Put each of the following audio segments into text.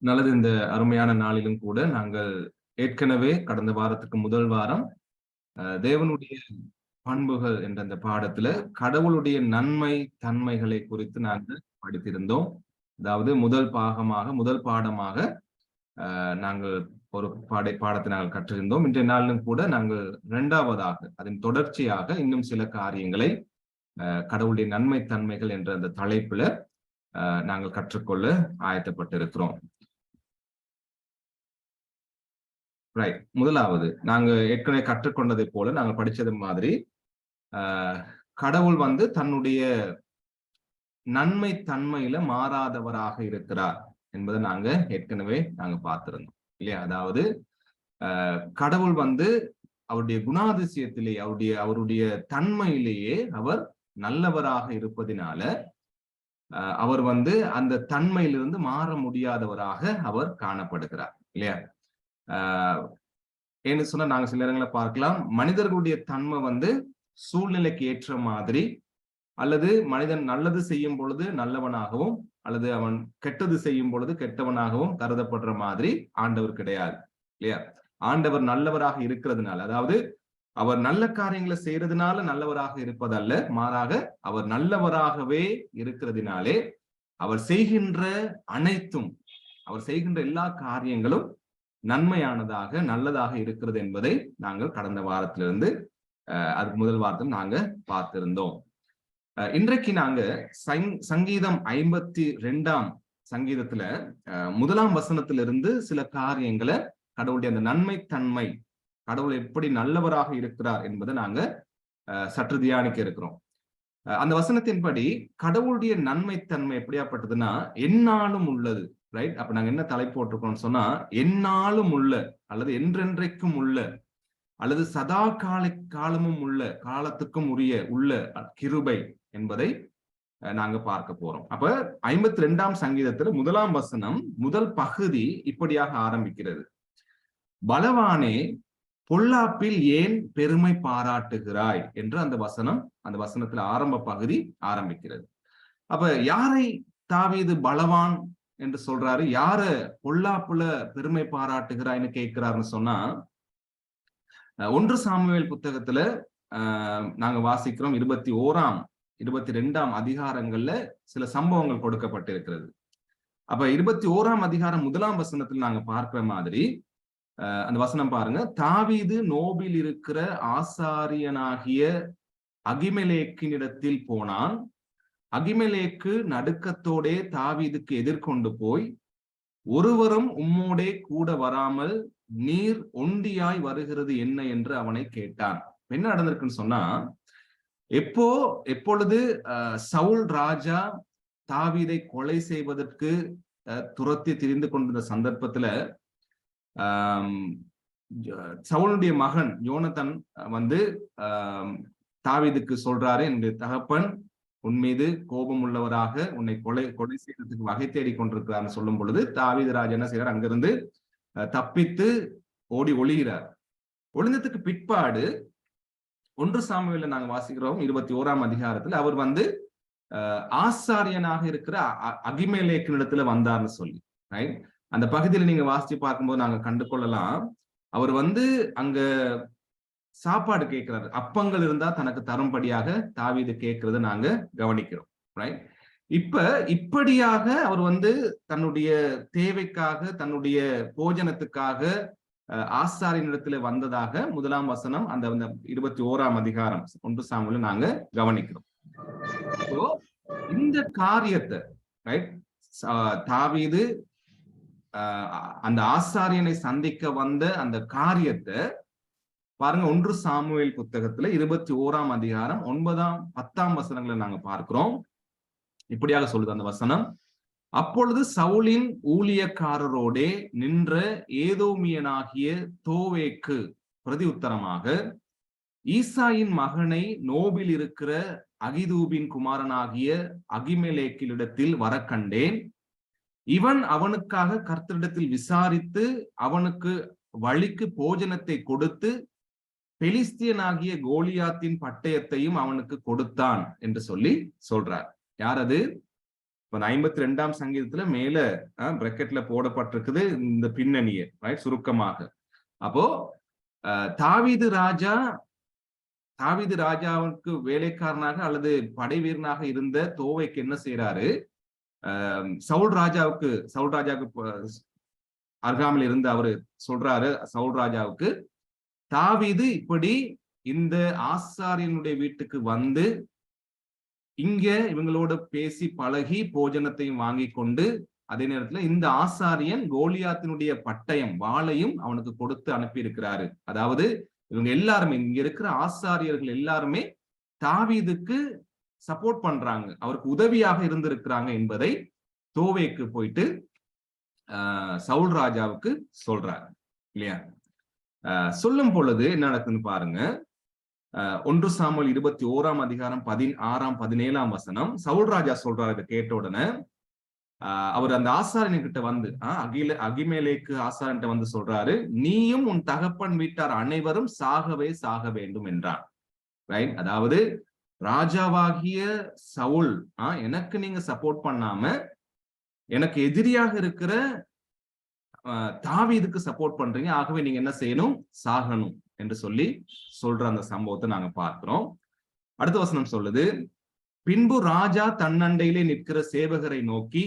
நல்லது. இந்த அருமையான நாளிலும் கூட நாங்கள் ஏற்கனவே கடந்த வாரத்துக்கு முதல் வாரம் தேவனுடைய பண்புகள் என்ற அந்த பாடத்துல கடவுளுடைய நன்மை தன்மைகளை குறித்து நாங்கள் படித்திருந்தோம். அதாவது முதல் பாடமாக நாங்கள் ஒரு பாடத்தை நாங்கள் கற்றிருந்தோம். இன்றைய நாளிலும் கூட நாங்கள் இரண்டாவதாக அதன் தொடர்ச்சியாக இன்னும் சில காரியங்களை கடவுளுடைய நன்மை தன்மைகள் என்ற அந்த தலைப்புல நாங்கள் கற்றுக்கொள்ள ஆயத்தப்பட்டிருக்கிறோம். ரைட். முதலாவது நாங்க ஏற்கனவே கற்றுக்கொண்டதை போல நாங்க படிச்சது மாதிரி கடவுள் தன்னுடைய நன்மை தன்மையில மாறாதவராக இருக்கிறார் என்பதை நாங்க ஏற்கனவே பார்த்திருந்தோம் இல்லையா? அதாவது கடவுள் அவருடைய குணாதிசயத்திலே அவருடைய தன்மையிலேயே அவர் நல்லவராக இருப்பதினால அவர் அந்த தன்மையிலிருந்து மாற முடியாதவராக அவர் காணப்படுகிறார் இல்லையா? ஏன்னு சொன்னா நாங்க சில நேரங்களை பார்க்கலாம், மனிதர்களுடைய தன்மை சூழ்நிலைக்கு ஏற்ற மாதிரி, அல்லது மனிதன் நல்லது செய்யும் பொழுது நல்லவனாகவும் அல்லது அவன் கெட்டது செய்யும் பொழுது கெட்டவனாகவும் கருதப்படுற மாதிரி ஆண்டவர் கிடையாது இல்லையா? ஆண்டவர் நல்லவராக இருக்கிறதுனால, அதாவது அவர் நல்ல காரியங்களை செய்யறதுனால நல்லவராக இருப்பதல்ல, மாறாக அவர் நல்லவராகவே இருக்கிறதுனாலே அவர் செய்கின்ற அனைத்தும், அவர் செய்கின்ற எல்லா காரியங்களும் நன்மையானதாக நல்லதாக இருக்கிறது என்பதை நாங்கள் கடந்த வாரத்திலிருந்து அதுக்கு முதல் வாரத்தில் நாங்க பார்த்திருந்தோம். இன்றைக்கு நாங்க சங்கீதம் 52ஆம் சங்கீதத்துல 1ஆம் வசனத்திலிருந்து சில காரியங்களை கடவுளுடைய அந்த நன்மை தன்மை, கடவுள் எப்படி நல்லவராக இருக்கிறார் என்பதை நாங்க சற்று தியானிக்க இருக்கிறோம். அந்த வசனத்தின்படி கடவுளுடைய நன்மை தன்மை எப்படியாப்பட்டதுன்னா எந்நாளும் உள்ளது. ரைட். அப்ப நாங்க என்ன தலைப்பு போட்டிருக்கோம்னு சொன்னா, எந்நாளும் உள்ள அல்லது என்றென்றைக்கும் உள்ள அல்லது சதா காலமும் உள்ள, காலத்துக்கும் உள்ள கிருபை என்பதை நாங்க பார்க்க போறோம். அப்ப 52ஆம் சங்கீதத்துல 1ஆம் வசனம் முதல் பகுதி இப்படியாக ஆரம்பிக்கிறது: பலவானே பொல்லாப்பில் ஏன் பெருமை பாராட்டுகிறாய் என்று அந்த வசனத்துல ஆரம்ப பகுதி ஆரம்பிக்கிறது. அப்ப யாரை தாவீது பலவான் என்று சொல்றாரு, யார பொல்லாப்புல பெருமை பாராட்டுகிறாய்னு கேட்கிறாருன்னு சொன்னா, 1 சாமுவேல் புத்தகத்துல நாங்க வாசிக்கிறோம் 21ஆம் 22ஆம் அதிகாரங்கள்ல சில சம்பவங்கள் கொடுக்கப்பட்டிருக்கிறது. அப்ப 21ஆம் அதிகாரம் 1ஆம் வசனத்தில் நாங்க பார்க்கிற மாதிரி அந்த வசனம் பாருங்க: தாவீது நோபில் இருக்கிற ஆசாரியனாகிய அகிமெலேக்கினிடத்தில் போனான். அகிமெலேக்கு நடுக்கத்தோடே தாவீதுக்கு எதிர்கொண்டு போய், ஒருவரும் உம்மோடே கூட வராமல் நீர் ஒண்டியாய் வருகிறது என்ன என்று அவனை கேட்டான். என்ன நடந்திருக்குன்னு சொன்னா, எப்பொழுது சவுல் ராஜா தாவீதை கொலை செய்வதற்கு துரத்தி திரிந்து கொண்டிருந்த சந்தர்ப்பத்துல சவுளுடைய மகன் யோனத்தன் தாவீதுக்கு சொல்றாரு, என்னுடைய தகப்பன் உன் மீது கோபம் உள்ளவராக உன்னை கொலை செய்யறதுக்கு வகை தேடி கொண்டிருக்கிறார்னு சொல்லும் பொழுது தாவீது ராஜா என்ன செய்யறார், அங்கிருந்து தப்பித்து ஓடி ஒளிகிறார். ஒளிந்ததுக்கு பிற்பாடு 1 சாமுவேல்ல நாங்க வாசிக்கிறோம் 21ஆம் அதிகாரத்துல அவர் ஆசாரியனாக இருக்கிற அகிமெலேக்கினிடத்துல வந்தார்னு சொல்லி, ரைட். அந்த பகுதியில நீங்க வாசிச்சு பார்க்கும்போது நாங்க கண்டு கொள்ளலாம், அவர் அங்க சாப்பாடு கேட்கிறாரு. அப்பங்கள் இருந்தா தனக்கு தரும்படியாக தாவீது கேட்கறத நாங்க கவனிக்கிறோம், ரைட். இப்படியாக அவர் தன்னுடைய தேவைக்காக, தன்னுடைய போஜனத்துக்காக ஆசாரியனிடத்துல வந்ததாக 1ஆம் வசனம் அந்த 21ஆம் அதிகாரம் 1 சாமுவேல்ல நாங்க கவனிக்கிறோம். இந்த காரியத்தை, ரைட், தாவீது அந்த ஆசாரியனை சந்திக்க வந்த அந்த காரியத்தை பாருங்க, 1 சாமுவேல் புத்தகத்துல 21ஆம் அதிகாரம் 9ஆம் 10ஆம் வசனங்களை நாங்க பார்க்கிறோம். இப்படியாக சொல்லுது அந்த வசனம்: அப்பொழுது சவுலின் ஊழியக்காரரோடே நின்ற ஏதோமியனாகிய தோவேக்கு பிரதி உத்தரமாக, ஈசாயின் மகனை நோபில் இருக்கிற அகிதூபின் குமாரனாகிய அகிமெலேக்கிலிடத்தில் வர கண்டேன். இவன் அவனுக்காக கர்த்தரிடத்தில் விசாரித்து அவனுக்கு வழிக்கு போஜனத்தை கொடுத்து பெலிஸ்தியனாகிய கோலியாத்தின் பட்டயத்தையும் அவனுக்கு கொடுத்தான் என்று சொல்றார். யார் அது? இப்ப 52ஆம் சங்கீதத்துல மேல பிராக்கெட்ல போடப்பட்டிருக்குது இந்த பின்னணியை, ரைட், சுருக்கமாக. அப்போ தாவீது ராஜாவுக்கு வேலைக்காரனாக அல்லது படை வீரனாக இருந்த தோவேக்கு என்ன செய்யறாரு, சவுல் ராஜாவுக்கு அருகாமையில் இருந்து அவரு சொல்றாரு சவுல் ராஜாவுக்கு, தாவீது இப்படி இந்த ஆசாரியனுடைய வீட்டுக்கு வந்து இங்க இவங்களோட பேசி பழகி போஜனத்தையும் வாங்கி கொண்டு, அதே நேரத்துல இந்த ஆசாரியன் கோலியாத்தினுடைய பட்டயம் வாளையும் அவனுக்கு கொடுத்து அனுப்பி இருக்கிறாரு. அதாவது இவங்க எல்லாருமே, இங்க இருக்கிற ஆசாரியர்கள் எல்லாருமே தாவீதுக்கு சப்போர்ட் பண்றாங்க, அவருக்கு உதவியாக இருந்திருக்கிறாங்க என்பதை தோவேக்கு போயிட்டு சவுல் ராஜாவுக்கு சொல்றாரு இல்லையா. சொல்லும் பொழுது என்ன நடக்குதுன்னு பாருங்க. 1 சாமுவேல் 21ஆம் அதிகாரம் 16ஆம் 17ஆம் வசனம். சவுல் ராஜா சொல்றாரு, இதை கேட்ட உடனே அவர் அந்த ஆசாரியன் கிட்ட வந்து அகிமேலேக்கு ஆசாரியன் வந்து சொல்றாரு, நீயும் உன் தகப்பன் வீட்டார் அனைவரும் சாகவே சாக வேண்டும் என்றார். ரைட். அதாவது ராஜாவாகிய சவுல் எனக்கு நீங்க சப்போர்ட் பண்ணாம எனக்கு எதிரியாக இருக்கிற தாவீதுக்கு சப்போர்ட் பண்றீங்க, ஆகவே நீங்க என்ன செய்யணும், சாகணும் என்று சொல்லி சொல்ற அந்த சம்பவத்தை நாங்க பார்க்கிறோம். அடுத்த வசனம் சொல்லுது, பின்பு ராஜா தன்னண்டையிலே நிற்கிற சேவகரை நோக்கி,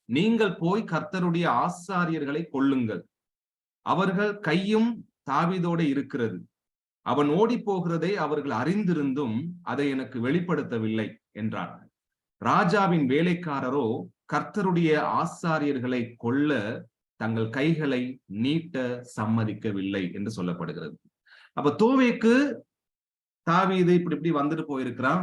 நீங்கள் போய் கர்த்தருடைய ஆசாரியர்களை கொல்லுங்கள், அவர்கள் கையும் தாவீதோடு இருக்கிறது, அவன் ஓடி போகிறதை அவர்கள் அறிந்திருந்தும் அதை எனக்கு வெளிப்படுத்தவில்லை என்றான். ராஜாவின் வேலைக்காரரோ கர்த்தருடைய ஆசாரியர்களை கொல்ல தங்கள் கைகளை நீட்ட சம்மதிக்கவில்லை என்று சொல்லப்படுகிறது. அப்ப தோவேக்கு தாவீது இப்படி வந்துட்டு போயிருக்கிறான்.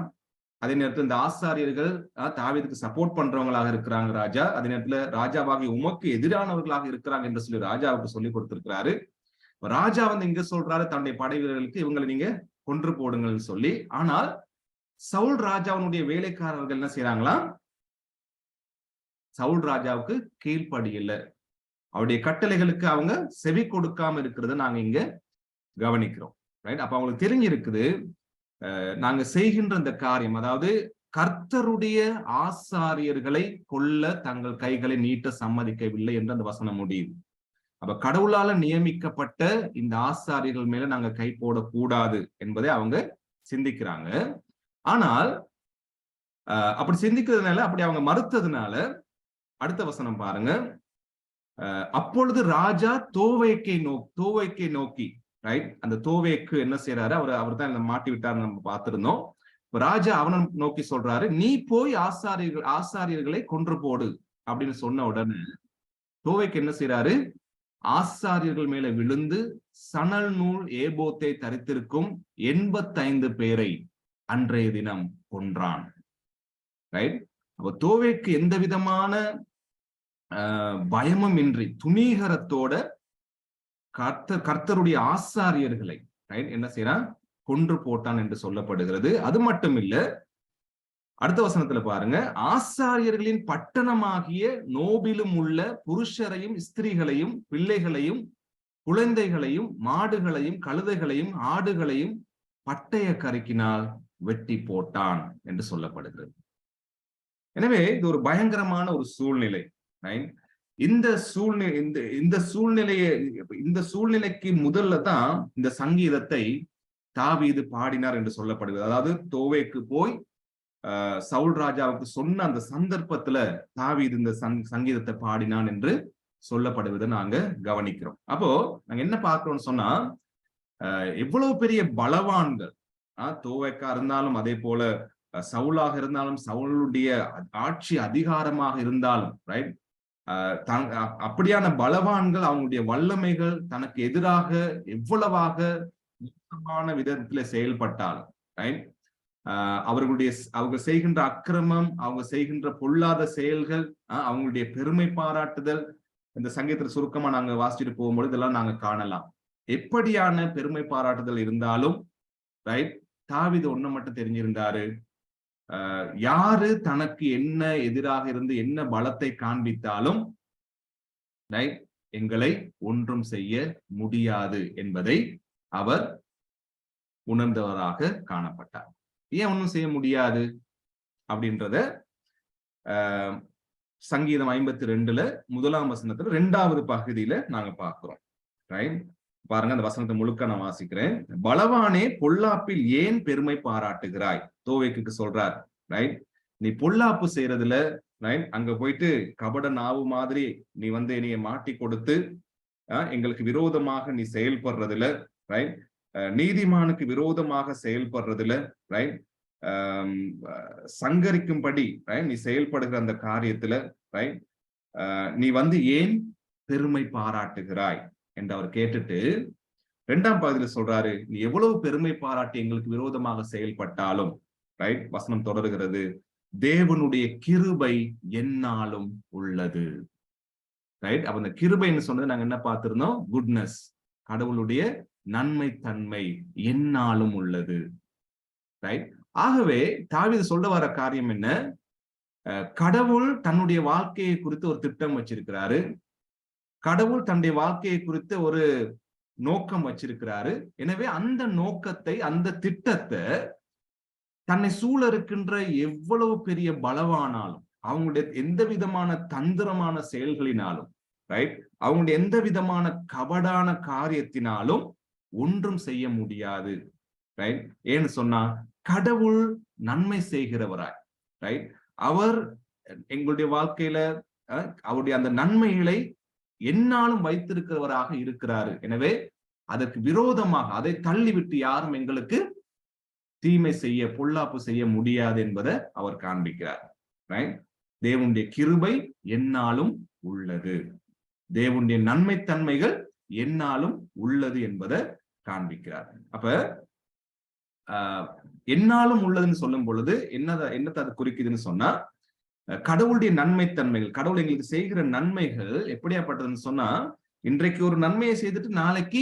அதே நேரத்தில் இந்த ஆசாரியர்கள் தாவீதுக்கு சப்போர்ட் பண்றவங்களாக இருக்கிறாங்க ராஜா. அதே நேரத்துல ராஜாவாகி உமக்கு எதிரானவர்களாக இருக்கிறாங்க என்று சொல்லி ராஜாவுக்கு சொல்லி கொடுத்திருக்கிறாரு. ராஜா வந்து இங்க சொல்றாரு தன்னுடைய படை வீரர்களுக்கு, இவங்களை நீங்க கொன்று போடுங்கள்னு சொல்லி. ஆனால் சவுல் ராஜாவுடைய வேலைக்காரர்கள் என்ன செய்யறாங்களா, சவுல் ராஜாவுக்கு கீழ்ப்படியில்ல, அவருடைய கட்டளைகளுக்கு அவங்க செவி கொடுக்காம இருக்கிறத நாங்க இங்க கவனிக்கிறோம். ரைட். அப்ப அவங்களுக்கு தெரிஞ்சிருக்குது, நாங்க செய்கின்ற இந்த காரியம், அதாவது கர்த்தருடைய ஆசாரியர்களை கொல்ல தங்கள் கைகளை நீட்ட சம்மதிக்கவில்லை என்று அந்த வசனம் முடியுது. அப்ப கடவுளால நியமிக்கப்பட்ட இந்த ஆசாரியர்கள் மேல நாங்க கை போடக்கூடாது என்பதை அவங்க சிந்திக்கிறாங்க. ஆனால் அப்படி சிந்திக்கிறதுனால, அப்படி அவங்க மறுத்ததுனால அடுத்த வசனம் பாருங்க. அப்பொழுது ராஜா தோவேக்கை நோக்கி, ரைட், அந்த தோவேக்கு என்ன செய்யறாரு, அவர் தான் மாட்டி விட்டாரு, நம்ம பார்த்திருந்தோம். ராஜா அவனை நோக்கி சொல்றாரு, நீ போய் ஆசாரியர்களை கொன்று போடு அப்படின்னு சொன்ன உடனே தோவேக்கு என்ன செய்யறாரு, ஆசாரியர்கள் மேல விழுந்து சணல் நூல் ஏபோத்தை தரித்திருக்கும் 85 பேரை அன்றைய தினம் கொன்றான். ரைட். அப்ப தோவேக்கு எந்த விதமான பயமும் இன்றி துணிகரத்தோட கர்த்தருடைய ஆசாரியர்களை, ரைட், என்ன செய்யறான், கொன்று போட்டான் என்று சொல்லப்படுகிறது. அது மட்டும் இல்ல, அடுத்த வசனத்துல பாருங்க, ஆசாரியர்களின் பட்டணமாகிய நோபிலும் உள்ள புருஷரையும் ஸ்திரீகளையும் பிள்ளைகளையும் குழந்தைகளையும் மாடுகளையும் கழுதைகளையும் ஆடுகளையும் பட்டய கருக்கினால் வெட்டி போட்டான் என்று சொல்லப்படுகிறது. எனவே இது ஒரு பயங்கரமான ஒரு சூழ்நிலை. இந்த சூழ்நிலைக்கு முதல்ல தான் இந்த சங்கீதத்தை தாவீது பாடினார் என்று சொல்லப்படுகிறது. அதாவது தோவேக்கு போய் சவுல் ராஜாவுக்கு சொன்ன அந்த சந்தர்ப்பத்துல தாவீது இந்த சங்கீதத்தை பாடினான் என்று சொல்லப்படுவதை நாங்க கவனிக்கிறோம். அப்போ நாங்க என்ன பார்க்கிறோம்னு சொன்னா, எவ்வளவு பெரிய பலவான்கள் தோவேக்கா இருந்தாலும், அதே போல சவுலாக இருந்தாலும், சவுளுடைய ஆட்சி அதிகாரமாக இருந்தாலும், ரைட், அப்படியான பலவான்கள் அவங்களுடைய வல்லமைகள் தனக்கு எதிராக எவ்வளவாக மோசமான விதத்துல செயல்பட்டாலும், ரைட், அவங்க செய்கின்ற அக்கிரமம், அவங்க செய்கின்ற பொல்லாத செயல்கள், அவங்களுடைய பெருமை பாராட்டுதல், இந்த சங்கீதத்துல சுருக்கமா நாங்க வாசிச்சுட்டு போகும்போது இதெல்லாம் நாங்க காணலாம். எப்படியான பெருமை பாராட்டுதல் இருந்தாலும், ரைட், தாவீது ஒண்ணு மட்டும் தெரிஞ்சிருந்தாரு, யாரு தனக்கு என்ன எதிராக இருந்து என்ன பலத்தை காண்பித்தாலும், ரைட், எங்களை ஒன்றும் செய்ய முடியாது என்பதை அவர் உணர்ந்தவராக காணப்பட்டார். ஏன் ஒன்றும் செய்ய முடியாது அப்படின்றத சங்கீதம் 52ல 1ஆம் வசனத்துல 2வது பகுதியில நாங்க பார்க்கிறோம். ரைட், பாருங்க அந்த வசனத்தை முழுக்க நான் வாசிக்கிறேன். பலவானே பொல்லாப்பில் ஏன் பெருமை பாராட்டுகிறாய்? தோவேக்கு சொல்றார். ரைட், நீ பொல்லாப்பு செய்யறதுல, ரைட், அங்க போயிட்டு கபட நாவு மாதிரி நீ என்னைய மாட்டி கொடுத்து எங்களுக்கு விரோதமாக நீ செயல்படுறதுல, ரைட், நீதிமானுக்கு விரோதமாக செயல்படுறதுல, ரைட், சங்கரிக்கும்படி நீ செயல்படுகிற அந்த காரியத்துல, ரைட், நீ ஏன் பெருமை பாராட்டுகிறாய் என்று அவர் கேட்டுட்டு 2ஆம் பகுதியில் சொல்றாரு, நீ எவ்வளவு பெருமை பாராட்டி எங்களுக்கு விரோதமாக செயல்பட்டாலும், ரைட், வசனம் தொடர்கிறது, தேவனுடைய கிருபை எந்நாளும் உள்ளது. ரைட், அப்ப அந்த கிருபைன்னு சொன்னது நாங்க என்ன பார்த்திருந்தோம்? குட்னஸ், கடவுளுடைய நன்மை தன்மை எந்நாளும் உள்ளது. ரைட், ஆகவே தாவீது சொல்ல வர காரியம் என்ன? கடவுள் தன்னுடைய வாழ்க்கையை குறித்து ஒரு திட்டம் வச்சிருக்கிறாரு. கடவுள் தன்னுடைய வாழ்க்கையை குறித்து ஒரு நோக்கம் வச்சிருக்கிறாரு. எனவே அந்த நோக்கத்தை, அந்த திட்டத்தை தன்னை சூழ இருக்கின்ற எவ்வளவு பெரிய பலவானாலும், அவங்களுடைய எந்த விதமான தந்திரமான செயல்களினாலும், ரைட், அவங்களுடைய எந்த விதமான கபடான காரியத்தினாலும் ஒன்றும் செய்ய முடியாது. ரைட், ஏன்னு சொன்னா கடவுள் நன்மை செய்கிறவராய், ரைட், அவர் எங்களுடைய வாழ்க்கையில அவருடைய அந்த நன்மைகளை எந்நாளும் வைத்திருக்கிறவராக இருக்கிறாரு. எனவே அதற்கு விரோதமாக அதை தள்ளிவிட்டு யாரும் எங்களுக்கு தீமை செய்ய, பொல்லாப்பு செய்ய முடியாது என்பதை அவர் காண்பிக்கிறார். ரைட், தேவனுடைய கிருபை எந்நாளும் உள்ளது, தேவனுடைய நன்மை தன்மைகள் எந்நாளும் உள்ளது என்பதை காண்பிக்கிறார். அப்ப எந்நாளும் உள்ளதுன்னு சொல்லும் பொழுது என்னத்தை அது குறிக்குதுன்னு சொன்னா, கடவுளுடைய நன்மை தன்மைகள், கடவுள் எங்களுக்கு செய்கிற நன்மைகள் எப்படியாப்பட்டதுன்னு சொன்னா, இன்றைக்கு ஒரு நன்மையை செய்துட்டு நாளைக்கு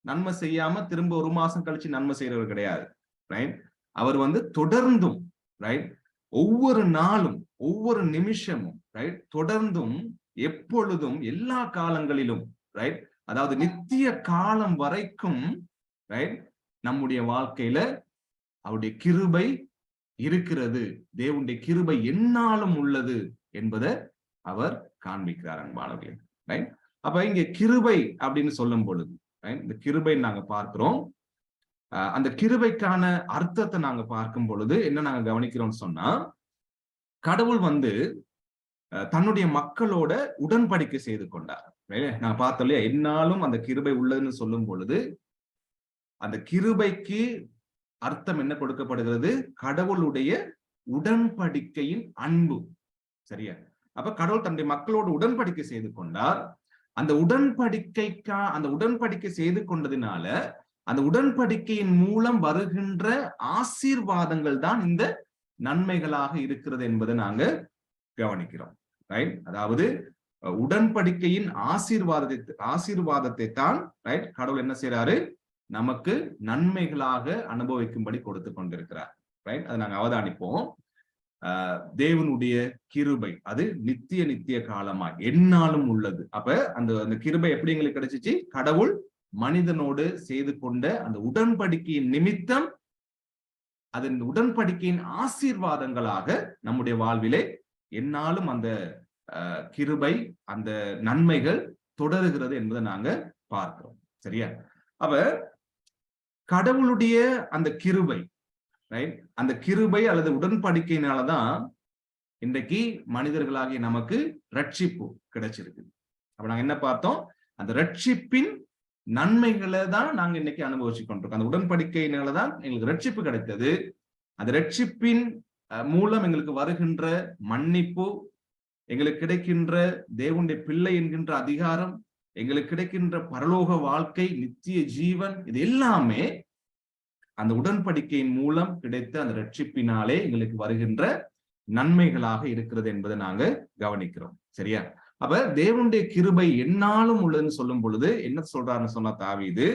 நன்மை செய்யாம திரும்ப ஒரு மாசம் கழிச்சு நன்மை செய்யறவர் கிடையாது. ரைட், அவர் தொடர்ந்தும், ரைட், ஒவ்வொரு நாளும் ஒவ்வொரு நிமிஷமும், ரைட், தொடர்ந்தும் எப்பொழுதும் எல்லா காலங்களிலும், ரைட், அதாவது நித்திய காலம் வரைக்கும், ரைட், நம்முடைய வாழ்க்கையில அவருடைய கிருபை இருக்கிறது, தேவனுடைய கிருபை எந்நாளும் உள்ளது என்பதை அவர் காண்பிக்கிறார் அன்பானவர்களே. ரைட், அப்ப இங்க கிருபை அப்படின்னு சொல்லும் பொழுது, இந்த கிருபை நாங்க பார்க்கிறோம். அந்த கிருபைக்கான அர்த்தத்தை நாங்க பார்க்கும் பொழுது என்ன நாங்க கவனிக்கிறோம்னு சொன்னா, கடவுள் தன்னுடைய மக்களோட உடன்படிக்கை செய்து கொண்டார். நாங்க பார்த்தோம் இல்லையா, எந்நாளும் அந்த கிருபை உள்ளதுன்னு சொல்லும் பொழுது அந்த கிருபைக்கு அர்த்தம் என்ன கொடுக்கப்படுகிறது? கடவுளுடைய உடன்படிக்கையின் அன்பு. சரியா? அப்ப கடவுள் தன்னுடைய மக்களோடு உடன்படிக்கை செய்து கொண்டார். அந்த உடன்படிக்கை செய்து கொண்டதினால அந்த உடன்படிக்கையின் மூலம் வருகின்ற ஆசீர்வாதங்கள் தான் இந்த நன்மைகளாக இருக்கிறது என்பதை நாங்க கவனிக்கிறோம். ரைட், அதாவது உடன்படிக்கையின் ஆசீர்வாதத்தை தான், ரைட், கடவுள் என்ன செய்யறாரு? நமக்கு நன்மைகளாக அனுபவிக்கும்படி கொடுத்து கொண்டிருக்கிறார். ரைட், அதை நாங்க அவதானிப்போம். தேவனுடைய கிருபை அது நித்திய காலமா எந்நாளும் உள்ளது. அப்ப அந்த கிருபை எப்படி எங்களுக்கு கிடைச்சிச்சு? கடவுள் மனிதனோடு செய்து கொண்ட அந்த உடன்படிக்கையின் நிமித்தம், அதன் உடன்படிக்கையின் ஆசீர்வாதங்களாக நம்முடைய வாழ்விலே எந்நாளும் அந்த கிருபை, அந்த நன்மைகள் தொடருகிறது என்பதை நாங்க பார்க்கிறோம். சரியா? அப்ப கடவுளுடைய அந்த கிருபை, ரைட், அந்த கிருபை அல்லது உடன்படிக்கையினாலதான் இன்றைக்கு மனிதர்களாகிய நமக்கு ரட்சிப்பு கிடைச்சிருக்கு. அப்ப நாங்க என்ன பார்த்தோம்? அந்த ரட்சிப்பின் நன்மைகளை தான் நாங்க இன்னைக்கு அனுபவிச்சு கொண்டிருக்கோம். அந்த உடன்படிக்கையினாலதான் எங்களுக்கு ரட்சிப்பு கிடைத்தது. அந்த ரட்சிப்பின் மூலம் எங்களுக்கு வருகின்ற மன்னிப்பு, எங்களுக்கு கிடைக்கின்ற தேவனுடைய பிள்ளை என்கின்ற அதிகாரம், எங்களுக்கு கிடைக்கின்ற பரலோக வாழ்க்கை, நித்திய ஜீவன், இது எல்லாமே அந்த உடன்படிக்கையின் மூலம் கிடைத்த அந்த ரட்சிப்பினாலே எங்களுக்கு வருகின்ற நன்மைகளாக இருக்கிறது என்பதை நாங்க கவனிக்கிறோம். சரியா? அப்ப தேவனுடைய கிருபை எந்நாளும் உள்ளதுன்னு சொல்லும் பொழுது என்ன சொல்றாருன்னு சொன்னா தாவீது,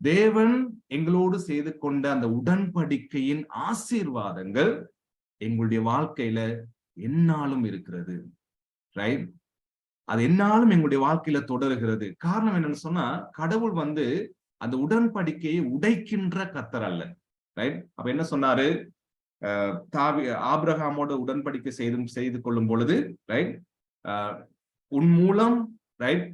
தேவன் எங்களோடு செய்து கொண்ட அந்த உடன்படிக்கையின் ஆசீர்வாதங்கள் எங்களுடைய வாழ்க்கையில எந்நாளும் இருக்கிறது. ரைட், அது எந்நாளும் எங்களுடைய வாழ்க்கையில தொடருகிறது. காரணம் என்னன்னு சொன்னா, கடவுள் அந்த உடன்படிக்கையை உடைக்கின்ற கர்த்தர் அல்ல. ரைட், அப்ப என்ன சொன்னாரு? ஆபிரகாமோட உடன்படிக்கை செய்து கொள்ளும் பொழுது, ரைட், உன் மூலம், ரைட்,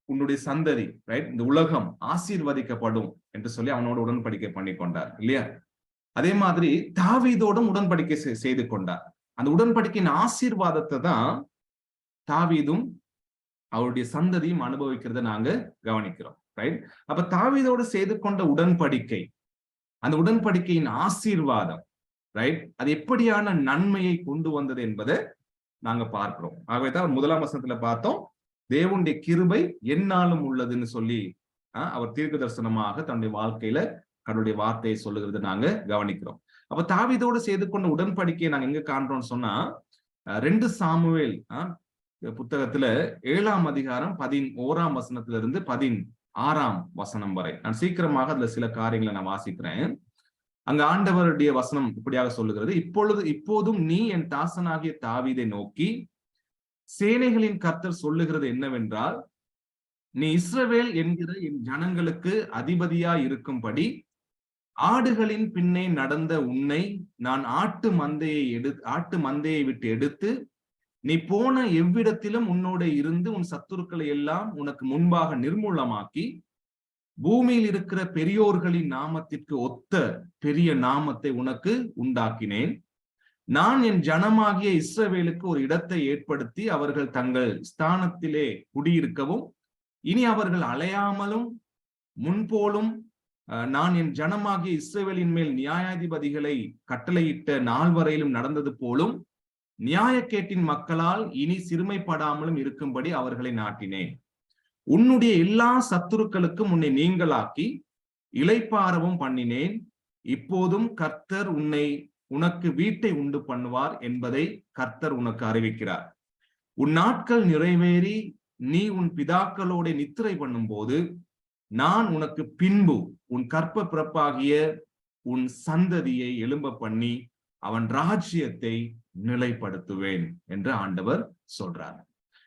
உன்னுடைய சந்ததி, ரைட், இந்த உலகம் ஆசீர்வதிக்கப்படும் என்று சொல்லி அவனோட உடன்படிக்கை பண்ணி கொண்டார் இல்லையா? அதே மாதிரி தாவீதோடும் உடன்படிக்கை செய்து கொண்டார். அந்த உடன்படிக்கையின் ஆசீர்வாதத்தை தான் தாவீதும் அவருடைய சந்ததியும் அனுபவிக்கிறத நாங்க கவனிக்கிறோம், ரைட்? அப்ப தாவீதோடு செய்து கொண்ட உடன்படிக்கை, அந்த உடன்படிக்கையின் ஆசீர்வாதம், ரைட், அது எப்படியான நன்மையை கொண்டு வந்தது என்பதை நாங்க பார்க்கிறோம். ஆகவேதான் 1ஆம் வசனத்துல பார்த்தோம், தேவனுடைய கிருபை எந்நாளும் உள்ளதுன்னு சொல்லி அவர் தீர்க்க தரிசனமாக தன்னுடைய வாழ்க்கையில கடவுளுடைய வார்த்தையை சொல்லுகிறது நாங்க கவனிக்கிறோம். அப்ப தாவீதோடு செய்து கொண்ட உடன்படிக்கையை நாங்க எங்க காண்றோம்னு சொன்னா 2 சாமுவேல் புத்தகத்துல 7ஆம் அதிகாரம் 11ஆம் வசனத்திலிருந்து 16ஆம் வசனம் வரை. நான் சீக்கிரமாக அதுல சில காரியங்களை நான் வாசிக்கிறேன். அங்க ஆண்டவருடைய வசனம் இப்படியாக சொல்லுகிறது, இப்போதும் நீ என் தாசனாகிய தாவீதை நோக்கி, சேனைகளின் கர்த்தர் சொல்லுகிறது என்னவென்றால், நீ இஸ்ரவேல் என்கிற என் ஜனங்களுக்கு அதிபதியாய் இருக்கும்படி ஆடுகளின் பின்னே நடந்த உன்னை நான் ஆட்டு மந்தையை விட்டு எடுத்து, நீ போன எவ்விடத்திலும் உன்னோட இருந்து உன் சத்துருக்களை எல்லாம் உனக்கு முன்பாக நிர்மூலமாக்கி, பூமியில் இருக்கிற பெரியோர்களின் நாமத்திற்கு ஒத்த பெரிய நாமத்தை உனக்கு உண்டாக்கினேன். நான் என் ஜனமாகிய இஸ்ரவேலுக்கு ஒரு இடத்தை ஏற்படுத்தி அவர்கள் தங்கள் ஸ்தானத்திலே குடியிருக்கவும், இனி அவர்கள் அலையாமலும் முன்போலும் நான் என் ஜனமாகிய இஸ்ரவேலின் மேல் நியாயாதிபதிகளை கட்டளையிட்ட நாள் வரையிலும் நடந்தது போலும் நியாயக்கேட்டின் மக்களால் இனி சிறுமைப்படாமலும் இருக்கும்படி அவர்களை நாட்டினேன். உன்னுடைய எல்லா சத்துருக்களுக்கும் உன்னை நீங்களாக்கி இளைப்பாறவும் பண்ணினேன். இப்போதும் கர்த்தர் உனக்கு வீட்டை உண்டு பண்ணுவார் என்பதை கர்த்தர் உனக்கு அறிவிக்கிறார். உன் நாட்கள் நிறைவேறி நீ உன் பிதாக்களோட நித்திரை பண்ணும் போது நான் உனக்கு பின்பு உன் கற்ப பிறப்பாகிய உன் சந்ததியை எழும்ப பண்ணி அவன் ராஜ்யத்தை நிலைப்படுத்துவேன் என்று ஆண்டவர் சொல்றார்.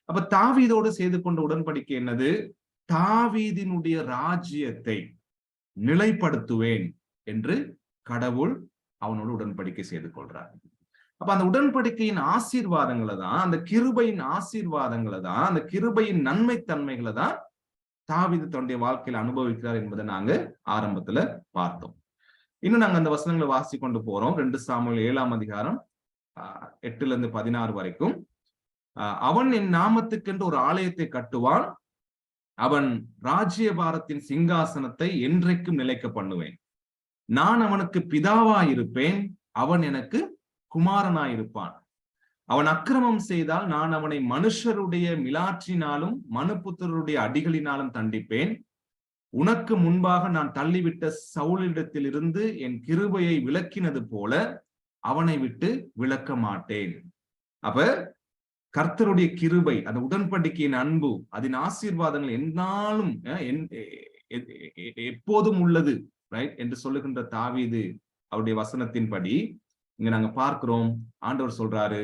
அப்ப தாவீதோடு செய்து கொண்ட உடன்படிக்கை என்னது? தாவீதினுடைய ராஜ்யத்தை நிலைப்படுத்துவேன் என்று கடவுள் அவனோடு உடன்படிக்கை செய்து கொள்றார். அப்ப அந்த உடன்படிக்கையின் ஆசீர்வாதங்களை தான், அந்த கிருபையின் ஆசீர்வாதங்களை தான், அந்த கிருபையின் நன்மை தன்மைகளை தான் தாவீது தன்னுடைய வாழ்க்கையில அனுபவிக்கிறார் என்பதை நாங்க ஆரம்பத்துல பார்த்தோம். இன்னும் நாங்க அந்த வசனங்களை வாசி கொண்டு போறோம். 2 சாமுவேல் 7ஆம் அதிகாரம் 8 16 வரைக்கும். அவன் என் நாமத்துக்கென்று ஒரு ஆலயத்தை கட்டுவான், அவன் ராஜ்யபாரத்தின் சிங்காசனத்தை என்றைக்கும் நிலைக்க பண்ணுவேன். நான் அவனுக்கு பிதாவாயிருப்பேன், அவன் எனக்கு குமாரனாயிருப்பான். அவன் அக்கிரமம் செய்தால் நான் அவனை மனுஷருடைய மிலாற்றினாலும் மனுபுத்திரருடைய அடிகளினாலும் தண்டிப்பேன். உனக்கு முன்பாக நான் தள்ளிவிட்ட சவுலிடத்திலிருந்து என் கிருபையை விலக்கினது போல அவனை விட்டு விலக்க மாட்டேன். அப்ப கர்த்தருடைய கிருபை, அந்த உடன்படிக்கையின் அன்பு, அதன் ஆசீர்வாதங்கள் என்னாலும் எப்போதும் உள்ளது, ரைட், என்று சொல்லுகின்ற தாவீது அவருடைய வசனத்தின்படி இங்க நாங்க பார்க்கிறோம். ஆண்டவர் சொல்றாரு,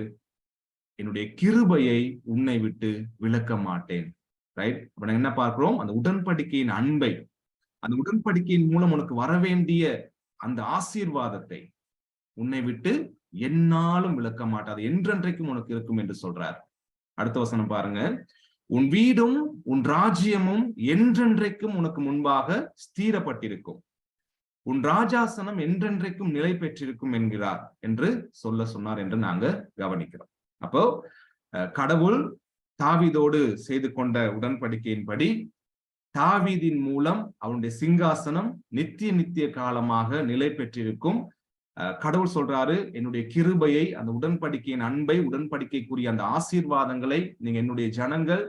என்னுடைய கிருபையை உன்னை விட்டு விலக்க மாட்டேன், ரைட். அப்ப நாங்க என்ன பார்க்கிறோம்? அந்த உடன்படிக்கையின் அன்பை, அந்த உடன்படிக்கையின் மூலம் உனக்கு வரவேண்டிய அந்த ஆசீர்வாதத்தை உன்னை விட்டு என்னாலும் விலக்க மாட்டாது, என்றென்றைக்கும் உனக்கு இருக்கும் என்று சொல்றார். அடுத்த வசனம் பாருங்க, உன் வீடும் உன் ராஜ்யமும் என்றென்றைக்கும் உனக்கு முன்பாக ஸ்திரப்பட்டிருக்கும், உன் ராஜாசனம் என்றென்றைக்கும் நிலை பெற்றிருக்கும் என்கிறார் என்று சொன்னார் என்று நாங்க கவனிக்கிறோம். அப்போ கடவுள் தாவீதோடு செய்து கொண்ட உடன்படிக்கையின்படி தாவீதின் மூலம் அவனுடைய சிங்காசனம் நித்திய காலமாக நிலை பெற்றிருக்கும். கடவுள் சொல்றாரு, என்னுடைய கிருபையை, அந்த உடன்படிக்கையின் அன்பை, உடன்படிக்கைக்குரிய அந்த ஆசீர்வாதங்களை நீங்க என்னுடைய ஜனங்கள்,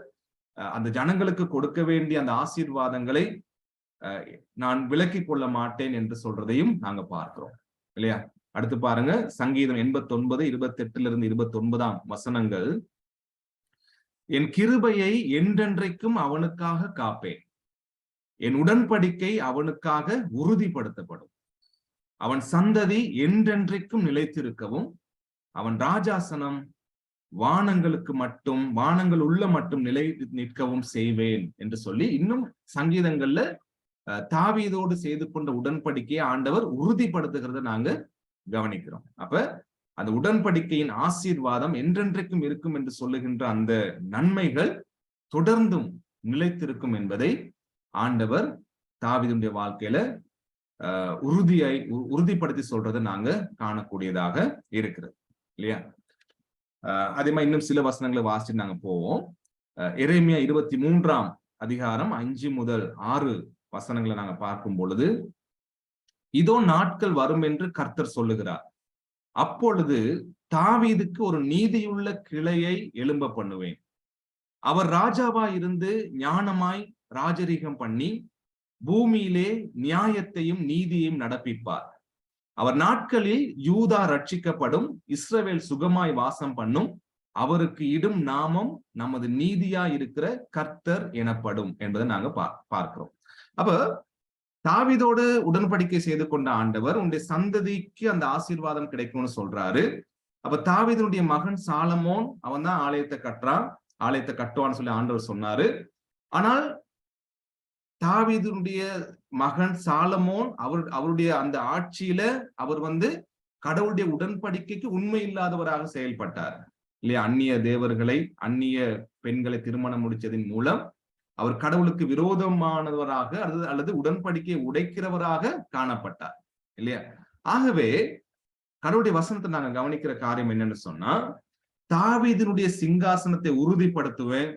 அந்த ஜனங்களுக்கு கொடுக்க வேண்டிய அந்த ஆசீர்வாதங்களை நான் விலக்கிக் கொள்ள மாட்டேன் என்று சொல்றதையும் நாங்க பார்க்கிறோம் இல்லையா? அடுத்து பாருங்க, சங்கீதம் 89 28 29 வசனங்கள். என் கிருபையை என்றென்றைக்கும் அவனுக்காக காப்பேன், என் உடன்படிக்கை அவனுக்காக உறுதிப்படுத்தப்படும், அவன் சந்ததி என்றென்றைக்கும் நிலைத்திருக்கவும் அவன் ராஜாசனம் வானங்கள் உள்ள மட்டும் நிலை நிற்கவும் செய்வேன் என்று சொல்லி இன்னும் சங்கீதங்கள்ல தாவீதோடு செய்து கொண்ட உடன்படிக்கையை ஆண்டவர் உறுதிப்படுத்துகிறத நாங்க கவனிக்கிறோம். அப்ப அந்த உடன்படிக்கையின் ஆசீர்வாதம் என்றென்றைக்கும் இருக்கும் என்று சொல்லுகின்ற அந்த நன்மைகள் தொடர்ந்தும் நிலைத்திருக்கும் என்பதை ஆண்டவர் தாவீதுடைய வாழ்க்கையில உறுதிப்படுத்தி சொல்றதை நாங்க காணக்கூடியதாக இருக்கிறது இல்லையா? அதே மாதிரி இன்னும் சில வசனங்களை வாசிட்டு நாங்க போவோம். எரேமியா 23ஆம் அதிகாரம் 5 முதல் 6 வசனங்களை நாங்க பார்க்கும் பொழுது, இதோ நாட்கள் வரும் என்று கர்த்தர் சொல்லுகிறார், அப்பொழுது தாவீதுக்கு ஒரு நீதியுள்ள கிளையை எழும்ப பண்ணுவேன், அவர் ராஜாவாய் இருந்து ஞானமாய் ராஜரீகம் பண்ணி பூமியிலே நியாயத்தையும் நீதியையும் நடப்பிப்பார். அவர் நாட்களில் யூதா ரட்சிக்கப்படும், இஸ்ரவேல் சுகமாய் வாசம் பண்ணும், அவருக்கு இடும் நாமம் நமது நீதியா இருக்கிற கர்த்தர் எனப்படும் என்பதை நாங்க பார்க்கிறோம். அப்ப தாவீதோடு உடன்படிக்கை செய்து கொண்ட ஆண்டவர் உன்னுடைய சந்ததிக்கு அந்த ஆசீர்வாதம் கிடைக்கும்னு சொல்றாரு. அப்ப தாவீதுடைய மகன் சாலமோன் அவன் தான் ஆலயத்தை கட்டுறான், ஆலயத்தை கட்டுவான்னு சொல்லி ஆண்டவர் சொன்னாரு. ஆனால் தாவீதுடைய மகன் சாலமோன் அவருடைய அந்த ஆட்சியில அவர் கடவுளுடைய உடன்படிக்கைக்கு உண்மை இல்லாதவராக செயல்பட்டார் இல்லையா? அந்நிய தேவர்களை, அந்நிய பெண்களை திருமணம் முடிச்சதின் மூலம் அவர் கடவுளுக்கு விரோதமானவராக அல்லது உடன்படிக்கையை உடைக்கிறவராக காணப்பட்டார் இல்லையா? ஆகவே கடவுளுடைய வசனத்தை நாங்க கவனிக்கிற காரியம் என்னன்னு சொன்னா, தாவீதினுடைய சிங்காசனத்தை உறுதிப்படுத்துவேன்,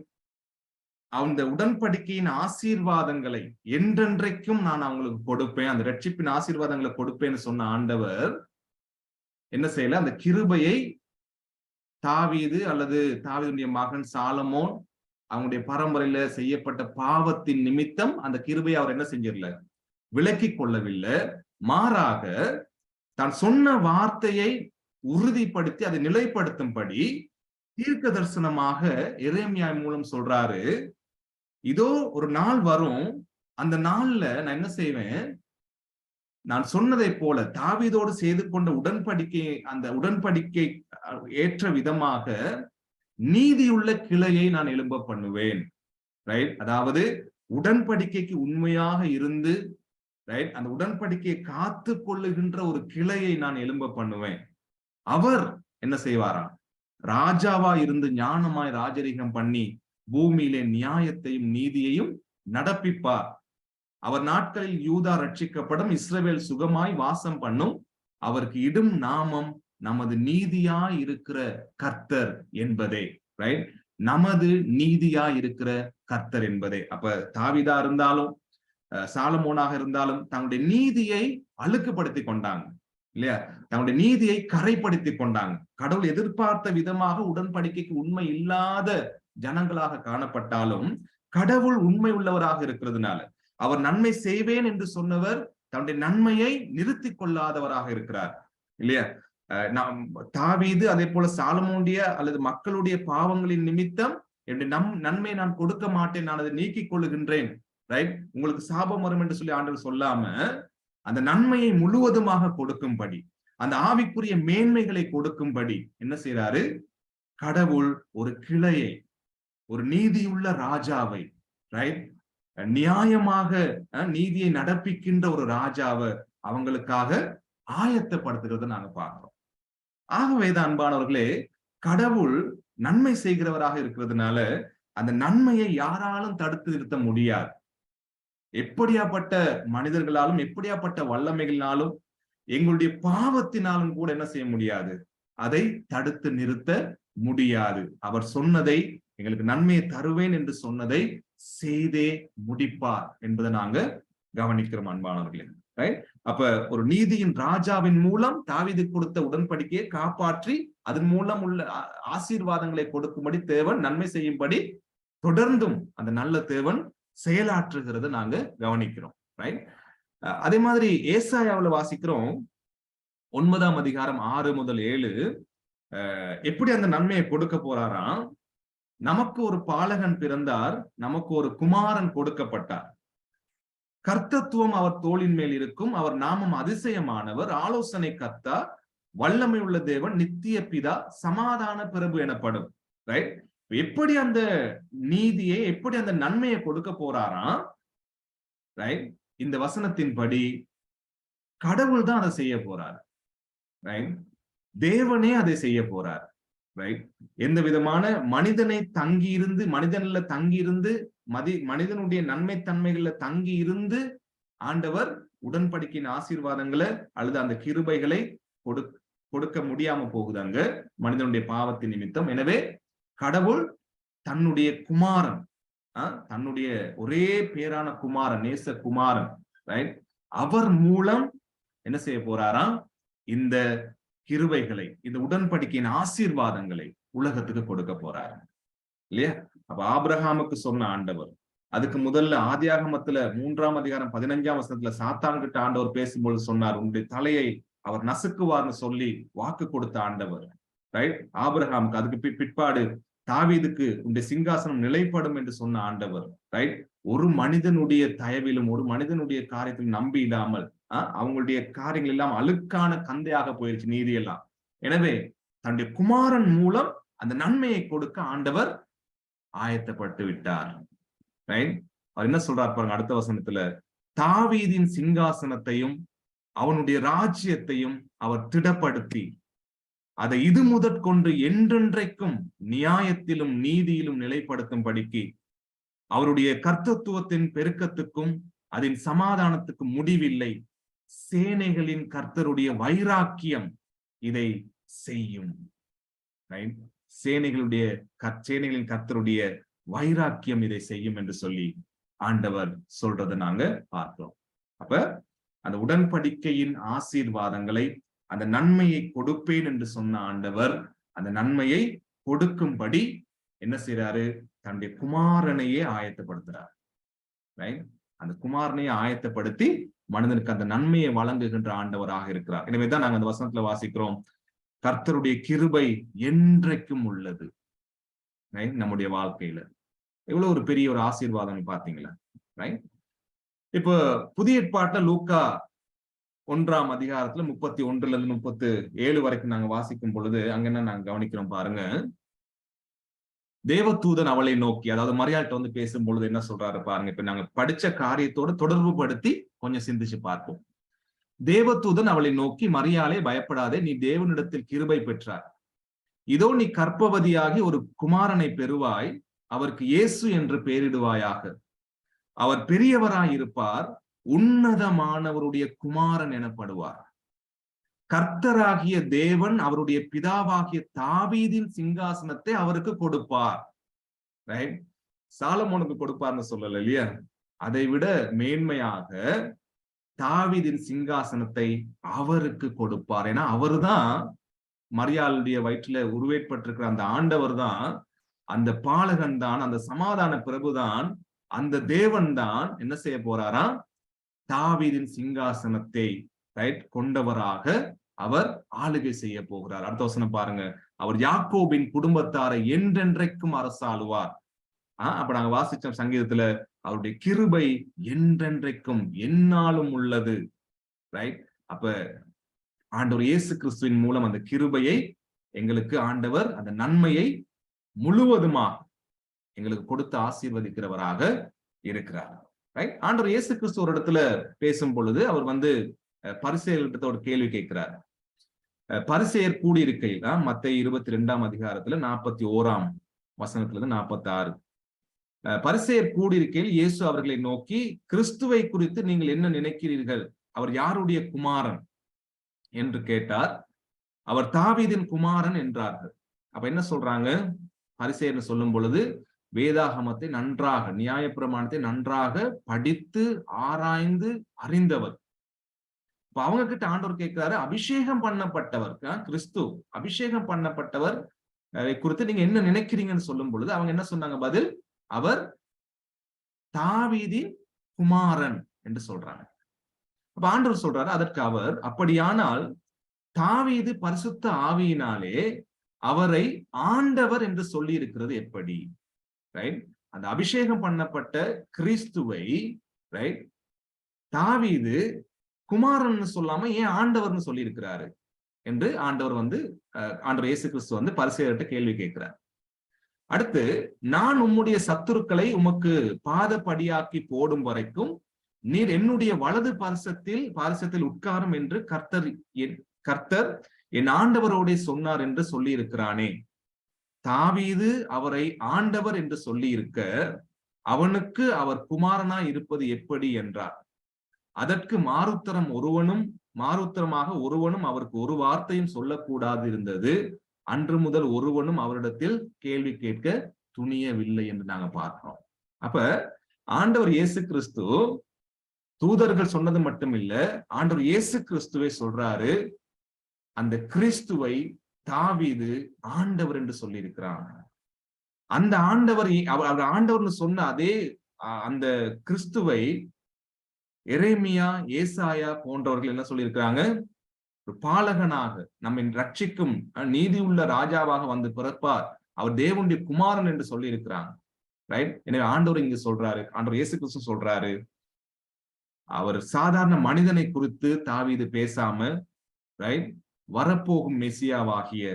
அந்த உடன்படிக்கையின் ஆசீர்வாதங்களை என்றென்றைக்கும் நான் அவங்களுக்கு கொடுப்பேன், அந்த ரட்சிப்பின் ஆசீர்வாதங்களை கொடுப்பேன்னு சொன்ன ஆண்டவர் என்ன செய்யல, அந்த கிருபையை தாவீது அல்லது தாவீதுடைய மகன் சாலமோன் அவங்களுடைய பரம்பரையில செய்யப்பட்ட பாவத்தின் நிமித்தம் அந்த கிருபையை அவர் என்ன செஞ்சிடல, விலக்கி கொள்ளவில்லை. மாறாக தான் சொன்ன வார்த்தையை உறுதிப்படுத்தி அதை நிலைப்படுத்தும்படி தீர்க்க தரிசனமாக எரேமியா மூலம் சொல்றாரு, இதோ ஒரு நாள் வரும், அந்த நாள்ல நான் என்ன செய்வேன், நான் சொன்னதை போல தாவீதோடு செய்து கொண்ட உடன்படிக்கை, அந்த உடன்படிக்கை ஏற்ற விதமாக நீதியுள்ள கிளையை நான் எழும்ப பண்ணுவேன். ரைட்? அதாவது உடன்படிக்கைக்கு உண்மையாக இருந்து ரைட் அந்த உடன்படிக்கையை காத்து கொள்ளுகின்ற ஒரு கிளையை நான் எழும்ப பண்ணுவேன். அவர் என்ன செய்வாராம், ராஜாவா இருந்து ஞானமாய் ராஜரீகம் பண்ணி பூமியிலே நியாயத்தையும் நீதியையும் நடப்பிப்பார். அவர் நாட்களில் யூதா ரட்சிக்கப்படும், இஸ்ரவேல் சுகமாய் வாசம் பண்ணும், அவருக்கு இடும் நாமம் நமது நீதியா இருக்கிற கர்த்தர் என்பதே. ரைட்? நமது நீதியா இருக்கிற கர்த்தர் என்பதே. அப்ப தாவீதா இருந்தாலும் சாலமோனாக இருந்தாலும் தங்களுடைய நீதியை அழுக்குப்படுத்தி கொண்டாங்க இல்லையா? தங்களுடைய நீதியை கரைப்படுத்தி கொண்டாங்க. கடவுள் எதிர்பார்த்த விதமாக உடன்படிக்கைக்கு உண்மை இல்லாத ஜனங்களாக காணப்பட்டாலும் கடவுள் உண்மை உள்ளவராக இருக்கிறதுனால, அவர் நன்மை செய்வேன் என்று சொன்னவர் தன்னுடைய நன்மையை நிறுத்தி கொள்ளாதவராக இருக்கிறார் இல்லையா? தாவீது அதே போல சாலமோனுடைய அல்லது மக்களுடைய பாவங்களின் நிமித்தம் என்னுடைய நன்மையை நான் கொடுக்க மாட்டேன், நான் அதை நீக்கிக் கொள்ளுகின்றேன், ரைட், உங்களுக்கு சாபம் வரும் என்று சொல்லி ஆண்டவர் சொல்லாம அந்த நன்மையை முழுவதுமாக கொடுக்கும்படி, அந்த ஆவிக்குரிய மேன்மைகளை கொடுக்கும்படி என்ன செய்யறாரு, கடவுள் ஒரு கிளையை, ஒரு நீதியுள்ள ராஜாவை, ரைட், நியாயமாக நீதியை நடப்பிக்கின்ற ஒரு ராஜாவை அவங்களுக்காக ஆயத்தப்படுத்துறத நாங்க பார்க்கிறோம். ஆகவேதான் அன்பானவர்களே, கடவுள் நன்மை செய்கிறவராக இருக்கிறதுனால அந்த நன்மையை யாராலும் தடுத்து நிறுத்த முடியாது. எப்படியாப்பட்ட மனிதர்களாலும் எப்படியாப்பட்ட வல்லமைகளினாலும் எங்களுடைய பாவத்தினாலும் கூட என்ன செய்ய முடியாது, அதை தடுத்து நிறுத்த முடியாது. அவர் சொன்னதை, எங்களுக்கு நன்மையை தருவேன் என்று சொன்னதை செய்தே முடிப்பார் என்பதை நாங்க கவனிக்கிறோம் அன்பானவர்களே. அப்ப ஒரு நீதியின் ராஜாவின் மூலம் தாவீது கொடுத்த உடன்படிக்கையை காப்பாற்றி அதன் மூலம் உள்ள ஆசீர்வாதங்களை கொடுக்கும்படி தேவன் நன்மை செய்யும்படி தொடர்ந்தும் அந்த நல்ல தேவன் செயலாற்றுகிறத நாங்க கவனிக்கிறோம். ரைட்? அதே மாதிரி ஏசாயாவுல வாசிக்கிறோம் 9ஆம் அதிகாரம் 6 முதல் 7 எப்படி அந்த நன்மையை கொடுக்க போறாராம். நமக்கு ஒரு பாலகன் பிறந்தார், நமக்கு ஒரு குமாரன் கொடுக்கப்பட்டார், கர்த்தத்துவம் அவர் தோளின் மேல் இருக்கும், அவர் நாமம் அதிசயமானவர், ஆலோசனை கர்த்தா, வல்லமை உள்ள தேவன், நித்திய பிதா, சமாதான பிரபு எனப்படும். ரைட்? எப்படி அந்த நீதியை, எப்படி அந்த நன்மையை கொடுக்க போறாராம். ரைட்? இந்த வசனத்தின்படி கடவுள் தான் அதை செய்ய போறாரு. ரைட்? தேவனே அதை செய்ய போறார். ரைட்? எந்த விதமான மனிதனை தங்கி இருந்து, மனிதன்ல தங்கி இருந்து, மனிதனுடைய நன்மை தன்மைகள்ல தங்கி இருந்து ஆண்டவர் உடன்படிக்கையின் ஆசீர்வாதங்களை அல்லது அந்த கிருபைகளை கொடுக்க முடியாம போகுது அங்க மனிதனுடைய பாவத்தின் நிமித்தம். எனவே கடவுள் தன்னுடைய குமாரன், தன்னுடைய ஒரே பேரான குமாரன், நேச குமாரன், ரைட், அவர் மூலம் என்ன செய்ய போறாராம்? இந்த கிருபைகளை, இந்த உடன்படிக்கையின் ஆசீர்வாதங்களை உலகத்துக்கு கொடுக்க போறாரு இல்லையா? அப்ப ஆபிரகாமுக்கு சொன்ன ஆண்டவர், அதுக்கு முதல்ல ஆதியாகமத்துல 3ஆம் அதிகாரம் 15ஆம் வசனத்துல சாத்தான் கிட்ட ஆண்டவர் பேசும்போது சொன்னார், உன்னுடைய தலையை அவர் நசுக்குவார்னு சொல்லி வாக்கு கொடுத்த ஆண்டவர், ரைட்? ஆபிரகாமுக்கு. அதுக்கு பிற்பாடு தாவீதுக்கு உன்னுடைய சிங்காசனம் நிலைப்படும் என்று சொன்ன ஆண்டவர், ரைட்? ஒரு மனிதனுடைய தயவிலும் ஒரு மனிதனுடைய காரியத்திலும் நம்பி இல்லாமல் அவங்களுடைய காரியங்கள் எல்லாம் அழுக்கான கந்தையாக போயிருச்சு, நீதி எல்லாம். எனவே தன்னுடைய குமாரன் மூலம் அந்த நன்மையை கொடுக்க ஆண்டவர் ஆயத்தப்பட்டு விட்டார். ரைட்? அவர் என்ன சொல்றார் பாருங்க அடுத்த வசனத்துல, தாவீதின் சிங்காசனத்தையும் அவனுடைய ராஜ்யத்தையும் அவர் திடப்படுத்தி அதை இது முதற்கொண்டு என்றென்றைக்கும் நியாயத்திலும் நீதியிலும் நிலைப்படுத்தும்படிக்கு அவருடைய கர்த்தத்துவத்தின் பெருக்கத்துக்கும் அதன் சமாதானத்துக்கும் முடிவில்லை. சேனைகளின் கர்த்தருடைய வைராக்கியம் இதை செய்யும். சேனைகளின் கர்த்தருடைய வைராக்கியம் இதை செய்யும் என்று சொல்லி ஆண்டவர் சொல்றதை நாங்க பார்க்கிறோம். அப்ப அந்த உடன்படிக்கையின் ஆசீர்வாதங்களை, அந்த நன்மையை கொடுப்பேன் என்று சொன்ன ஆண்டவர் அந்த நன்மையை கொடுக்கும்படி என்ன செய்யறாரு? தன்னுடைய குமாரனையே ஆயத்தப்படுத்துறார். அந்த குமாரனையே ஆயத்தப்படுத்தி மனிதனுக்கு அந்த நன்மையை வழங்குகின்ற ஆண்டவராக இருக்கிறார். எனவேதான் நாங்க அந்த வசனத்துல வாசிக்கிறோம், கர்த்தருடைய கிருபை என்றைக்கும் உள்ளது. நம்முடைய வாழ்க்கையில எவ்வளவு ஒரு பெரிய ஒரு ஆசீர்வாதம் பாத்தீங்களா? இப்ப புதிய ஏற்பாட்டுல லூக்கா 1ஆம் அதிகாரத்துல 31 இருந்து 37 வரைக்கும் நாங்க வாசிக்கும் பொழுது அங்க என்ன நாங்க கவனிக்கிறோம் பாருங்க. தேவதூதன் அவளை நோக்கி, அதாவது மரியாள்கிட்ட வந்து பேசும் பொழுது என்ன சொல்றாரு பாருங்க. இப்ப நாங்க படிச்ச காரியத்தோட தொடர்பு படுத்தி கொஞ்சம் சிந்திச்சு பார்ப்போம். தேவதூதன் அவளை நோக்கி, மரியாளே பயப்படாதே, நீ தேவனிடத்தில் கிருபை பெற்றாய். இதோ நீ கர்ப்பவதியாகி ஒரு குமாரனை பெறுவாய், அவருக்கு இயேசு என்று பெயரிடுவாயாக. அவர் பெரியவராய் இருப்பார், உன்னதமானவருடைய குமாரன் எனப்படுவார். கர்த்தராகிய தேவன் அவருடைய பிதாவாகிய தாவீதின் சிங்காசனத்தை அவருக்கு கொடுப்பார். ரைட்? சாலமோனுக்கு கொடுப்பார்னு சொல்லல இல்லையா? அதை விட மேன்மையாக தாவீதின் சிங்காசனத்தை அவருக்கு கொடுப்பார். ஏன்னா அவர்தான் மரியாளுடைய வயிற்றுல உருவேற்பட்டிருக்கிற அந்த ஆண்டவர் தான், அந்த பாலகன் தான், அந்த சமாதான பிரபுதான், அந்த தேவன் தான் என்ன செய்ய போறாராம்? தாவீதின் சிங்காசனத்தை கொண்டவராக அவர் ஆளுகை செய்ய போகிறார். அடுத்த வசனம் பாருங்க, அவர் யாக்கோபின் குடும்பத்தாரை என்றென்றைக்கும் அரசாளுவார். அப்ப நாங்க வாசிச்சோம் சங்கீதத்துல, அவருடைய கிருபை என்றென்றைக்கும் எந்நாளும் உள்ளது. ரைட்? அப்ப ஆண்டவர் இயேசு கிறிஸ்துவின் மூலம் அந்த கிருபையை எங்களுக்கு ஆண்டவர் அந்த நன்மையை முழுவதுமாக எங்களுக்கு கொடுத்து ஆசீர்வதிக்கிறவராக இருக்கிறார். ரைட்? ஆண்டவர் இயேசு கிறிஸ்து ஒரு இடத்துல பேசும் பொழுது அவர் வந்து பரிசேயர்கிட்ட ஒரு கேள்வி கேட்கிறார். பரிசேயர் கூடியிருக்கையில் மத்தேயு 22ஆம் அதிகாரத்துல 41ஆம் வசனத்துல இருந்து 46. பரிசேயர் கூடியிருக்கையில் இயேசு அவர்களை நோக்கி, கிறிஸ்துவை குறித்து நீங்கள் என்ன நினைக்கிறீர்கள்? அவர் யாருடைய குமாரன் என்று கேட்டார். அவர் தாவீதின் குமாரன் என்றார்கள். அப்ப என்ன சொல்றாங்க? பரிசேயர் சொல்லும் பொழுது வேதாகமத்தை நன்றாக, நியாயப்பிரமாணத்தை நன்றாக படித்து ஆராய்ந்து அறிந்தவர். இப்ப அவங்க கிட்ட ஆண்டவர் கேட்கிறாரு, அபிஷேகம் பண்ணப்பட்டவர் கிறிஸ்து, அபிஷேகம் பண்ணப்பட்டவர் குறித்து நீங்க என்ன நினைக்கிறீங்கன்னு சொல்லும் பொழுது அவங்க என்ன சொன்னாங்க பதில்? அவர் தாவீதின் குமாரன் என்று சொல்றாங்க. அப்ப ஆண்டவர் சொல்றாரு அதற்கு அவர், அப்படியானால் தாவீது பரிசுத்த ஆவியினாலே அவரை ஆண்டவர் என்று சொல்லி இருக்கிறது எப்படி? ரைட்? அந்த அபிஷேகம் பண்ணப்பட்ட கிறிஸ்துவை ரைட் தாவீது குமாரன் சொல்லாம ஏன் ஆண்டவர்னு சொல்லி இருக்கிறாரு என்று ஆண்டவர் இயேசு கிறிஸ்து வந்து பரிசேயர்கிட்ட கேள்வி கேட்கிறார். அடுத்து, நான் உம்முடைய சத்துருக்களை உமக்கு பாதப்படியாக்கி போடும் வரைக்கும் நீர் என்னுடைய வலது பாரிசத்தில் உட்காரும் என்று கர்த்தர் என் ஆண்டவரோடே சொன்னார் என்று சொல்லி இருக்கிறானே. தாவீது அவரை ஆண்டவர் என்று சொல்லி இருக்க அவனுக்கு அவர் குமாரனாய் இருப்பது எப்படி என்றார். அதற்கு மாறுத்தரமாக ஒருவனும் அவருக்கு ஒரு வார்த்தையும் சொல்லக்கூடாது இருந்தது. அன்று முதல் ஒருவனும் அவரிடத்தில் கேள்வி கேட்க துணியவில்லை என்று நாங்க பார்க்கிறோம். அப்ப ஆண்டவர் இயேசு கிறிஸ்து தூதர்கள் சொன்னது மட்டும் இல்ல, ஆண்டவர் இயேசு கிறிஸ்துவை சொல்றாரு, அந்த கிறிஸ்துவை தாவீது ஆண்டவர் என்று சொல்லி இருக்கிறான். அந்த ஆண்டவர் அவர் ஆண்டவர்னு சொன்ன அதே அந்த கிறிஸ்துவை எரேமியா, ஏசாயா போன்றவர்கள் என்ன சொல்லியிருக்கிறாங்க, ஒரு பாலகனாக நம்மை ரட்சிக்கும் நீதியுள்ள ராஜாவாக வந்து பிறப்பார், அவர் தேவனுடைய குமாரன் என்று சொல்லி இருக்கிறாங்க. ரைட். எனவே ஆண்டவர் இங்க சொல்றாரு, ஆண்டவர் இயேசு கிறிஸ்து சொல்றாரு, அவர் சாதாரண மனிதனை குறித்து தாவீது பேசாம, ரைட், வரப்போகும் மெசியாவாகிய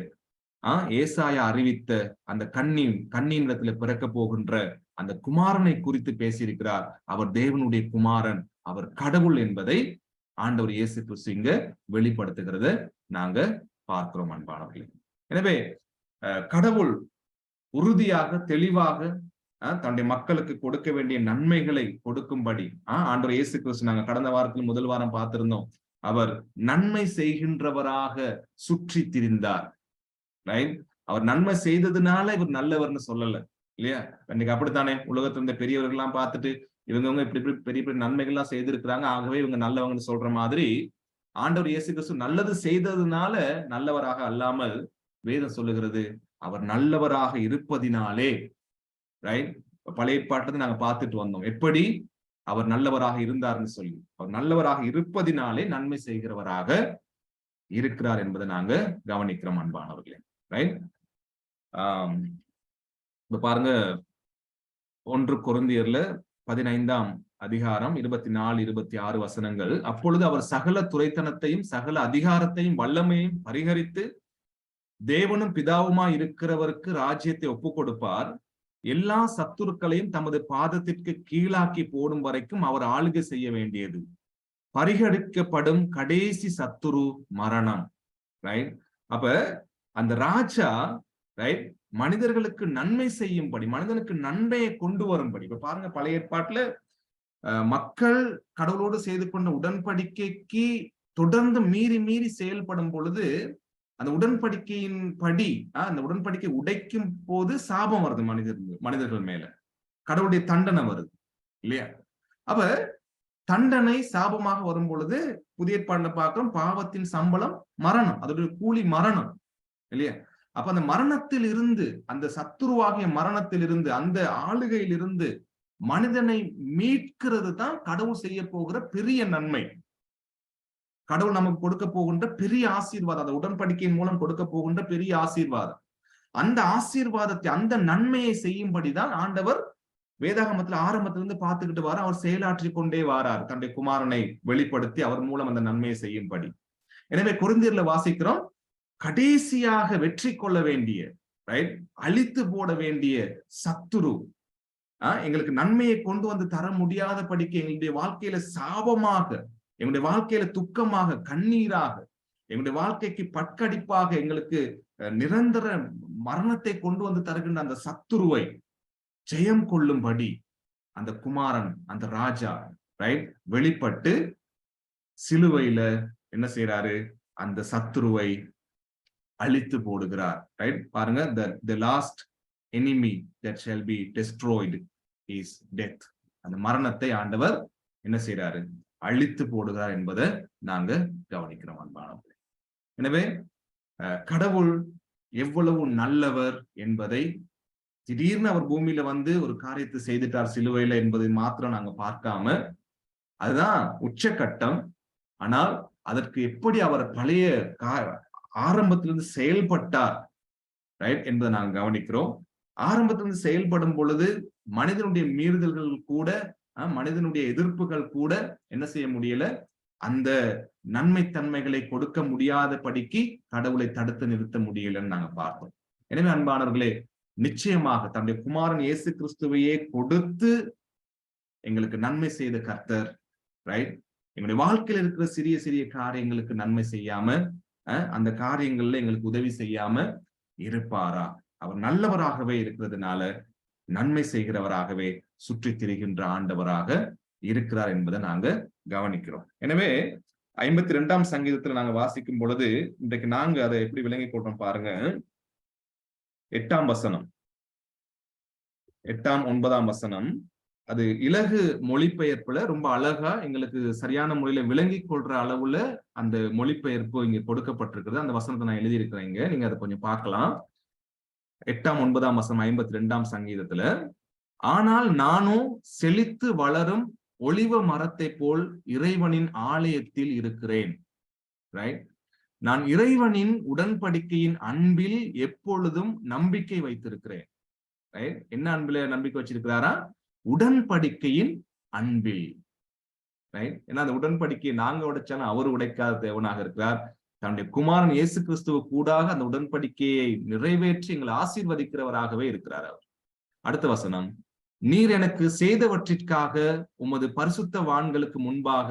ஏசாயா அறிவித்த அந்த கண்ணின் இடத்துல பிறக்க போகின்ற அந்த குமாரனை குறித்து பேசியிருக்கிறார். அவர் தேவனுடைய குமாரன், அவர் கடவுள் என்பதை ஆண்டவர் இயேசு கிறிஸ்து இங்க வெளிப்படுத்துகிறத நாங்க பார்க்கிறோம் அன்பானவர்களே. எனவே கடவுள் உறுதியாக தெளிவாக தன்னுடைய மக்களுக்கு கொடுக்க வேண்டிய நன்மைகளை கொடுக்கும்படி ஆண்டவர் இயேசு கிறிஸ்து, நாங்க கடந்த வாரத்தில் முதல் வாரம் பார்த்திருந்தோம், அவர் நன்மை செய்கின்றவராக சுற்றி திரிந்தார். ரைட். அவர் நன்மை செய்ததுனால இவர் நல்லவர்னு சொல்லல இல்லையா? இன்னைக்கு அப்படித்தானே உலகத்துல இருந்த பெரியவர்கள் எல்லாம் பார்த்துட்டு இவங்க இப்படி பெரிய பெரிய நன்மைகள்லாம் செய்திருக்கிறாங்க, ஆகவே இவங்க நல்லவங்கன்னு சொல்ற மாதிரி ஆண்டவர் இயேசு கிறிஸ்து நல்லது செய்ததுனால நல்லவராக அல்லாமல், வேதம் சொல்லுகிறது அவர் நல்லவராக இருப்பதினாலே. ரைட். பழைய ஏற்பாட்டுல நாங்க பார்த்துட்டு வந்தோம் எப்படி அவர் நல்லவராக இருந்தார்னு சொல்லி. அவர் நல்லவராக இருப்பதினாலே நன்மை செய்கிறவராக இருக்கிறார் என்பதை நாங்க கவனிக்கிறோம் அன்பானவர்களே. ரைட். இப்ப பாருங்க, 1 கொரிந்தியர்ல 15ஆம் அதிகாரம் 24, 26 வசனங்கள். அப்பொழுது அவர் சகல துரைத்தனத்தையும் சகல அதிகாரத்தையும் வல்லமையும் பரிகரித்து தேவனும் பிதாவுமாய் இருக்கிறவருக்கு ராஜ்யத்தை ஒப்புக் கொடுப்பார். எல்லா சத்துருக்களையும் தமது பாதத்திற்கு கீழாக்கி போடும் வரைக்கும் அவர் ஆளுகை செய்ய வேண்டியது. பரிகரிக்கப்படும் கடைசி சத்துரு மரணம். ரைட். அப்ப அந்த ராஜா, ரைட், மனிதர்களுக்கு நன்மை செய்யும்படி, மனிதனுக்கு நன்மையை கொண்டு வரும்படி. இப்ப பாருங்க, பழைய ஏற்பாட்டுல மக்கள் கடவுளோடு செய்து கொண்ட உடன்படிக்கைக்கு தொடர்ந்து மீறி செயல்படும் பொழுது அந்த உடன்படிக்கையின் படி, அந்த உடன்படிக்கை உடைக்கும் போது சாபம் வருது மனிதர்கள் மேல, கடவுளுடைய தண்டனை வருது இல்லையா? அப்ப தண்டனை சாபமாக வரும் பொழுது புதிய ஏற்பாடுல பார்க்கிறோம், பாவத்தின் சம்பளம் மரணம், அதோட கூலி மரணம் இல்லையா? அப்ப அந்த மரணத்தில் இருந்து, அந்த சத்துருவாகிய மரணத்தில் இருந்து, அந்த ஆளுகையில் இருந்து மனிதனை மீட்கிறது தான் கடவுள் செய்ய போகிற பெரிய நன்மை. கடவுள் நமக்கு கொடுக்க போகின்ற பெரிய ஆசீர்வாதம், அந்த உடன்படிக்கையின் மூலம் கொடுக்க போகின்ற பெரிய ஆசீர்வாதம். அந்த ஆசீர்வாதத்தை, அந்த நன்மையை செய்யும்படிதான் ஆண்டவர் வேதாகமத்துல ஆரம்பத்திலிருந்து பார்த்துக்கிட்டு வர, அவர் செயலாற்றி கொண்டே வாரார், தன்னுடைய குமாரனை வெளிப்படுத்தி அவர் மூலம் அந்த நன்மையை செய்யும்படி. எனவே கொரிந்தியர்ல வாசிக்கிறோம், கடைசியாக வெற்றி கொள்ள வேண்டிய, ரைட், அழித்து போட வேண்டிய சத்துரு எங்களுக்கு நன்மையை கொண்டு வந்து தர முடியாத படிக்க, எங்களுடைய வாழ்க்கையில சாபமாக, எங்களுடைய வாழ்க்கையில துக்கமாக, கண்ணீராக, எங்களுடைய வாழ்க்கைக்கு பட்கடிப்பாக, எங்களுக்கு நிரந்தர மரணத்தை கொண்டு வந்து தருகின்ற அந்த சத்துருவை ஜெயம் கொள்ளும்படி அந்த குமாரன், அந்த ராஜா, ரைட், வெளிப்பட்டு சிலுவையில என்ன செய்யறாரு, அந்த சத்துருவை அழித்து போடுகிறார். ரைட். பாருங்க, the last enemy that shall be destroyed is death. அந்த மரணத்தை ஆண்டவர் என்ன செய்யறாரு, அழித்து போடுகிறார் என்பதை நாங்க கவனிக்கிறோம் அன்பானவர்களே. எனவே கடவுள் எவ்வளவு நல்லவர் என்பதை, திடீர்னு அவர் பூமியில வந்து ஒரு காரியத்தை செய்துட்டார் சிலுவையில என்பதை மாத்திரம் நாங்க பார்க்காம, அதுதான் உச்சகட்டம். ஆனால் அதற்கு எப்படி அவர் பழைய ஆரம்பத்திலிருந்து செயல்பட்டார், ரைட், என்பதை நாங்க கவனிக்கிறோம். ஆரம்பத்திலிருந்து செயல்படும் பொழுது மனிதனுடைய மீறுதல்கள் கூட, மனிதனுடைய எதிர்ப்புகள் கூட என்ன செய்ய முடியல, அந்த நன்மை தன்மைகளை கொடுக்க முடியாத படிக்கு கடவுளை தடுத்து நிறுத்த முடியலன்னு நாங்க பார்த்தோம். எனவே அன்பானவர்களே, நிச்சயமாக தன்னுடைய குமாரன் இயேசு கிறிஸ்துவையே கொடுத்து எங்களுக்கு நன்மை செய்த கர்த்தர், ரைட், எங்களுடைய வாழ்க்கையில் இருக்கிற சிறிய சிறிய காரியங்களுக்கு நன்மை செய்யாம அந்த காரியங்கள்ல எங்களுக்கு உதவி செய்யாம இருப்பாரா? அவர் நல்லவராகவே இருக்கிறதுனால நன்மை செய்கிறவராகவே சுற்றி திரிகின்ற ஆண்டவராக இருக்கிறார் என்பதை நாங்க கவனிக்கிறோம். எனவே 52ஆம் சங்கீதத்துல நாங்க வாசிக்கும் பொழுது இன்றைக்கு நாங்க அதை எப்படி விளங்கிக் கொள்றோம் பாருங்க. 8ஆம் வசனம், 8ஆம் 9ஆம் வசனம், அது இலகு மொழிபெயர்ப்புல ரொம்ப அழகா எங்களுக்கு சரியான முறையில விளங்கிக் கொள்ற அளவுல அந்த மொழிபெயர்ப்பு இங்க கொடுக்கப்பட்டிருக்கிறது. அந்த வசனத்தை நான் எழுதியிருக்கிறேன். நீங்க அதை கொஞ்சம் பார்க்கலாம். 8ஆம் 9ஆம் வசனம் 52ஆம் சங்கீதத்துல, ஆனால் நானும் செழித்து வளரும் ஒலிவ மரத்தை போல் இறைவனின் ஆலயத்தில் இருக்கிறேன். ரைட்? நான் இறைவனின் உடன்படிக்கையின் அன்பில் எப்பொழுதும் நம்பிக்கை வைத்திருக்கிறேன். ரைட்? என்ன அன்பில நம்பிக்கை வச்சிருக்கிறாரா? உடன்படிக்கையின் அன்பில். ரைட்? ஏன்னா அந்த உடன்படிக்கையை நாங்க உடைச்சாலும் அவர் உடைக்காத தேவனாக இருக்கிறார். தன்னுடைய குமாரன் இயேசு கிறிஸ்துவ கூடாக அந்த உடன்படிக்கையை நிறைவேற்றி எங்களை ஆசீர்வதிக்கிறவராகவே இருக்கிறார் அவர். அடுத்த வசனம், நீர் எனக்கு செய்தவற்றிற்காக உமது பரிசுத்தவான்களுக்கு முன்பாக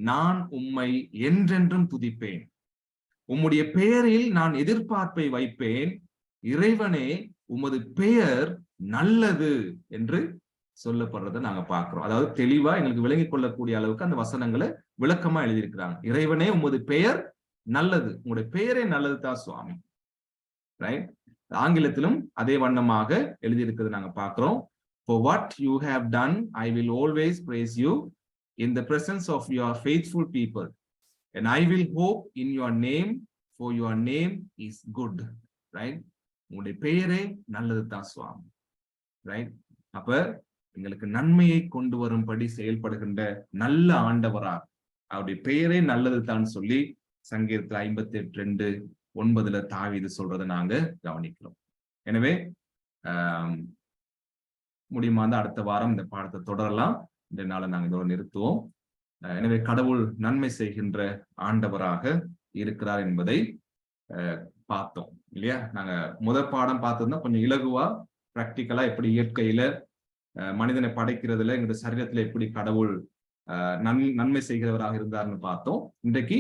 நான் உம்மை என்றென்றும் துதிப்பேன். உம்முடைய பெயரில் நான் எதிர்பார்ப்பை வைப்பேன். இறைவனே, உமது பெயர் நல்லது என்று சொல்லப்படுறதை நாங்க பார்க்கிறோம். அதாவது தெளிவா எங்களுக்கு விளங்கிக் கொள்ளக்கூடிய அளவுக்கு அந்த வசனங்களை விளக்கமா எழுதியிருக்கிறாங்க. இறைவனே, உமது பெயர் நல்லது, உங்களுடைய பெயரே நல்லது தான் சுவாமி. ரைட்? ஆங்கிலத்திலும் அதே வண்ணமாக எழுதியிருக்கிறது நாங்க பார்க்கிறோம். For what you have done, I will always praise you in the presence of your faithful people, and I will hope in your name, for your name is good. Right? உங்களுடைய பெயரே நல்லது தான் சுவாமி. ரைட்? அப்ப எங்களுக்கு நன்மையை கொண்டு வரும்படி செயல்படுகின்ற நல்ல ஆண்டவரா அவருடைய பெயரே நல்லது தான் சொல்லி சங்கீதத்துல 58:2-9 தாவீது சொல்றதை நாங்க கவனிக்கிறோம். எனவே முடியுமா தான் அடுத்த வாரம் இந்த பாடத்தை தொடரலாம். இந்த நாளை நாங்க இதோட நிறுத்துவோம். எனவே கடவுள் நன்மை செய்கின்ற ஆண்டவராக இருக்கிறார் என்பதை பார்த்தோம் இல்லையா? நாங்க முதல் பாடம் பார்த்ததுன்னா கொஞ்சம் இலகுவா பிராக்டிக்கலா எப்படி இயற்கையில மனிதனை படைக்கிறதுல எங்களுடைய சரீரத்துல எப்படி கடவுள் நன்மை செய்கிறவராக இருந்தார்னு பார்த்தோம். இன்றைக்கு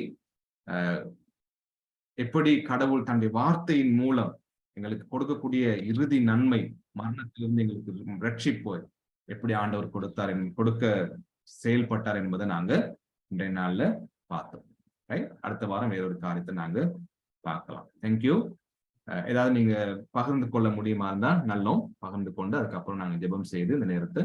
எப்படி கடவுள் தன்னுடைய வார்த்தையின் மூலம் எங்களுக்கு கொடுக்கக்கூடிய இறுதி நன்மை, மரணத்திலிருந்து எங்களுக்கு ரட்சிப்பு எப்படி ஆண்டவர் கொடுக்க செயல்பட்டார் என்பதை நாங்க இன்றைய நாள்ல பார்த்தோம். அடுத்த வாரம் வேறொரு காரியத்தை நாங்க பார்க்கலாம். தேங்க்யூ. ஏதாவது நீங்க பகிர்ந்து கொள்ள முடியுமா இருந்தா நல்லோம், பகிர்ந்து கொண்டு அதுக்கப்புறம் நாங்க ஜெபம் செய்து இந்த நேரத்தை